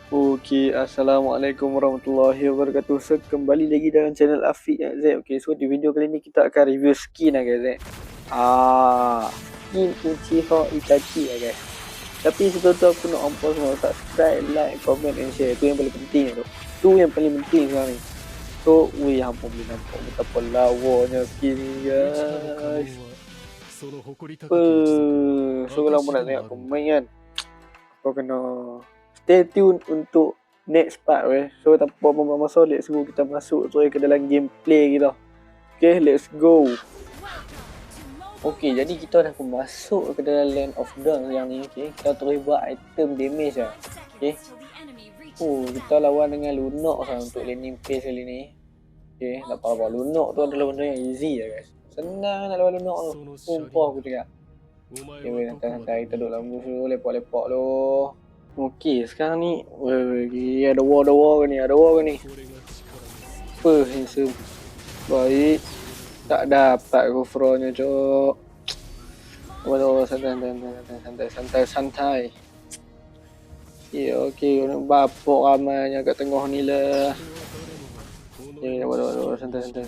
Okey, Assalamualaikum warahmatullahi wabarakatuh. So, kembali lagi dalam channel Afiq ya, Zek. Okey, so di video kali ni kita akan review skin lah guys, Zek. Skin Uchiha Itachi ya guys. Tapi sebelum tu aku nak ampun semua, subscribe, like, comment and share. Itu yang paling penting tu. Tu yang paling penting sekarang ni. So, weh ampun boleh nampak betapa lawanya skin ni guys. So kalau mau nak tengok aku main kan, kau kena stay tune untuk next part weh. So tanpa membuang masa, let's go kita masuk terus ke dalam gameplay kita. Okay, let's go. Okay, jadi kita dah pun masuk ke dalam Land of Dawn yang ni. Okay, kita terus buat item damage lah. Okay. Kita lawan dengan Lunok lah untuk landing phase kali ni. Okay, tak apa-apa. Lunok tu adalah benda yang easy lah guys. Senang nak lawan Lunok tu. Sumpah aku cakap. Okay, weh, santai-santai. Kita duduk dalam bus dulu, lepak-lepak dulu. Okey, sekarang ni ada war ke ni? Apa handsome. Baik. Tak dapat kufronya, cok. Waduh, santai. Okey, nak bapok ramainya kat tengah ni lah. Waduh, santai.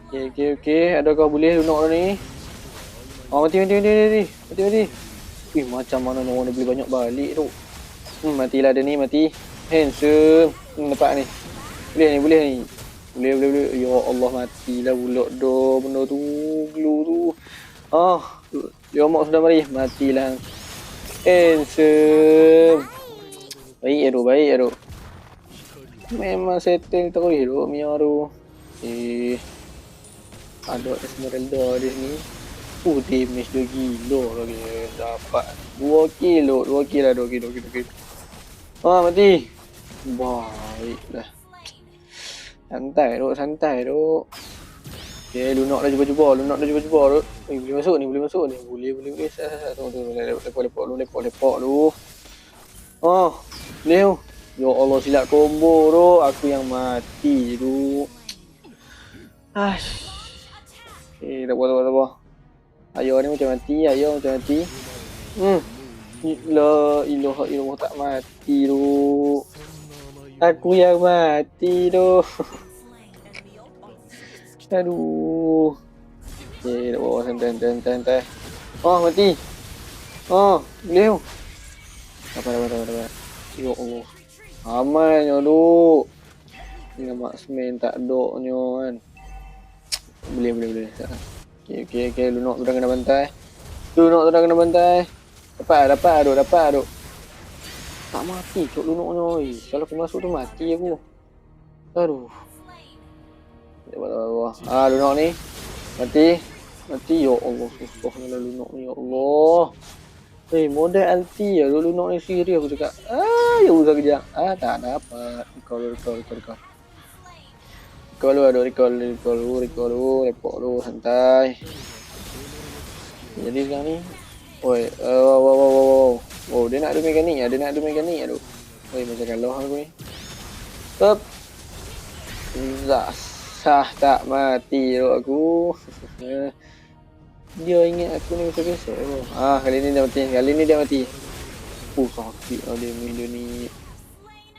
Okey. Adakah boleh Lunok ni? Mati. Macam mana orang dia boleh banyak balik tu. Matilah dia ni, mati. Handsome. Dapat ni. Boleh ni. Boleh. Ya Allah, matilah pula dah benda tu. Glue tu. Dia mak sudah mari. Matilah. Handsome. Baik tu. Memang settle terus tu Mia tu. Ada Esmeralda di sini. Damage dia gila lagi. Dapat 2 kilo. Mati. Baiklah. Santai tu. Okay, Lunok dah cuba tu. Boleh masuk ni. Boleh. Tunggu. Lepak lu. Boleh tu. Ya Allah, silap combo tu. Aku yang mati tu. Okay, tak apa. Ayah ni macam mati. La ilaha illallah, tak mati tu. Aku yang mati tu. Aduh. Okay, tak apa, santai. Mati. Boleh tu. Dapat. Ya Allah. Amalnya tu. Ni marksman tak doknya kan. Boleh. Okay. Lunok tu dah kena bantai. Dapat. Tak mati cok Lunoknya. Kalau aku masuk tu mati aku. Aduh. Lunok ni. Mati. Ya Allah, susahnya Lunok ni. Ya Allah. Modal ulti ya Lunok ni, serius aku cakap. Ya usah kejap. Tak dapat. Recall. Recall lu, repot lu, santai. Jadi sekarang ni, wow, dia nak ada mekanik aduh. Macam kalah aku ni. Sah tak mati tu aku. Dia ingat aku ni biasa. Kali ni dia mati. Sakit lah dia ni.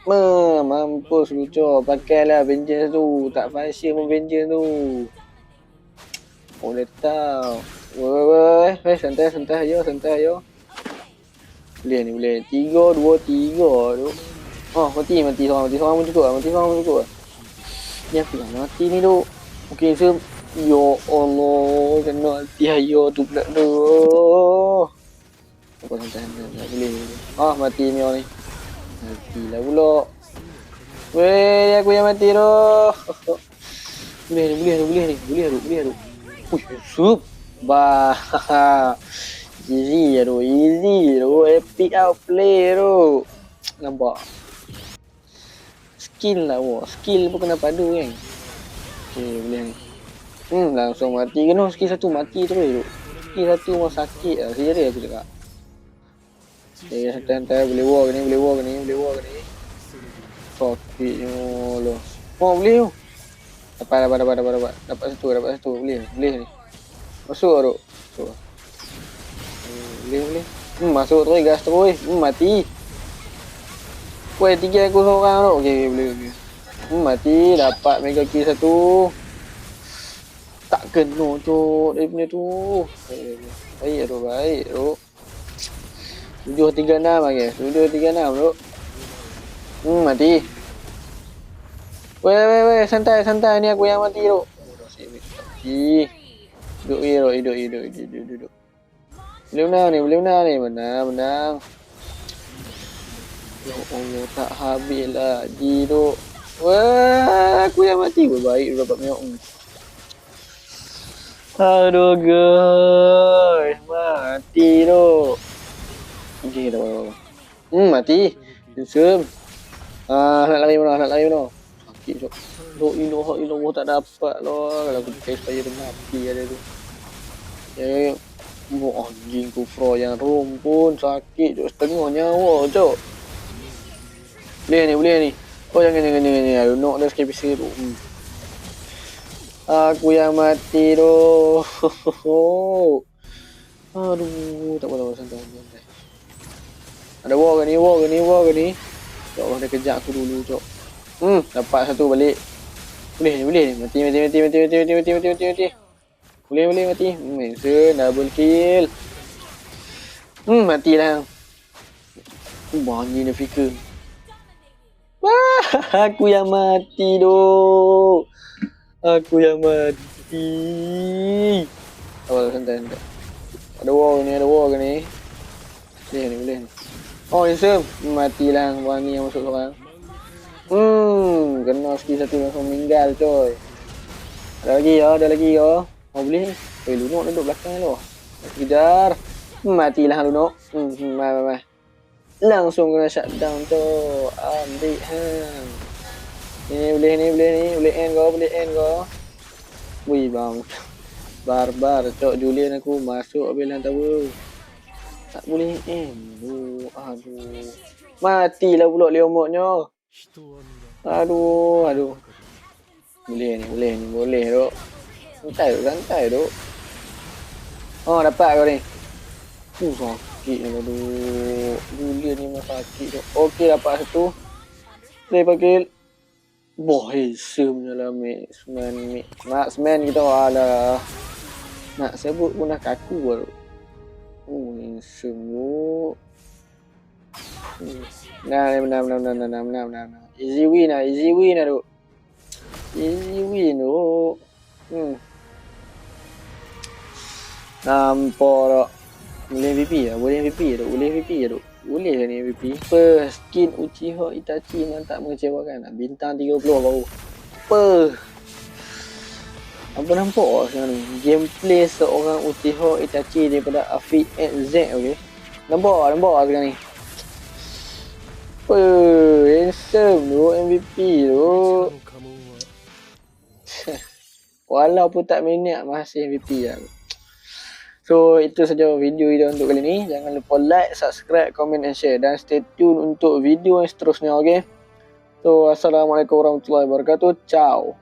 Mampus lucu. Pakailah vengeance tu. Tak function pun vengeance tu. Dia tahu. Santai aja. Boleh ni. 3, 2, 3 tu. Mati seorang pun cukup. Ni aku yang mati ni tu. Okey, ya Allah, kena hati ayo tu pula tu. Apa santai boleh. Mati Mio ni. Matilah pula. Aku yang mati tu. Boleh tu. Sup. Easy tu. Epic outplay tu. Nampak. Skill lah. Skill pun kena padu kan. Okay, boleh ni. Langsung mati. Kena skill 1 mati tu. Skill 1 memang sakit lah. Serius aku cakap. Okay, santai. Boleh war ke ni. Sakitnya lah. Boleh tu. Dapat. Dapat satu. Boleh ni. Masuk tu. Boleh. Masuk terus, gas terus. Mati. Weh, 3 aku seorang tu. Okey, boleh. Mati, dapat mega kill satu. Tak kena cok dia punya tu. Baik tu, baik tu. 736 lagi. 736 tu. Mati. Weh, santai ni aku yang mati tu. Mati. Hidup. Boleh menang ni. Menang. Ya Allah, tak habis lagi tu. Wah, aku yang mati. Baik tu dapat menyok. Aduh guys, mati tu. Okay, dah. Mati. Insum. Nak lari mana? Sakit cok. Ilah tak dapat lah. Kalau aku pakai supaya dia mati ada tu. Ya. Anjing kufra yang rom pun sakit cok, setengah nyawa cok. Boleh ni. Oh jangan. Aduh, nak dah skip tu. Aku yang mati tu. Aduh, tak apa santai. Ada war ke ni? Ya Allah, dia kejar aku dulu, cok. Dapat satu balik. Boleh ni. Mati. Boleh mati. Manson, double kill. Mati lah. Banyak Nafika. Wah, aku yang mati tu. Apa santai. Ada war ke ni? Boleh ni. Oh, Insum. Matilah wangi yang masuk seorang. Kena skill satu langsung meninggal coy. Ada lagi ya. Oh boleh ni. Lunok duduk belakang tu. Kejar. Matilah Lunok. Mai. Langsung kena shutdown tu. Ambil hang. Ni boleh end kau. Wih bang. Barbar cok Julian aku masuk habis lang tahu. Tak boleh end. Aduh. Matilah pula Leomotnya. Aduh. Boleh tu. Santai tu. Oh, dapat kau ni. Sakit ni aduh. Julian ni memang sakit tu. Okey, dapat satu. Play pakil. Sem je lah Marksman kita alah. Nak sebut pun dah kaku baru. Sem tu. Nah, menang. Easy win lah tu. Easy win tu. Nampak tak? Boleh MVP tu. Boleh ke ni MVP? Skin Uchiha Itachi memang tak mengecewakan. Bintang 30 baru. Apa nampak lah sekarang ni? Gameplay seorang Uchiha Itachi daripada Afiq XZ, okey? Nampak lah sekarang ni. Handsome tu MVP tu. Walaupun tak minyak masih MVP lah. So itu saja video kita untuk kali ni. Jangan lupa like, subscribe, comment and share. Dan stay tune untuk video yang seterusnya, okay? So assalamualaikum warahmatullahi wabarakatuh. Ciao.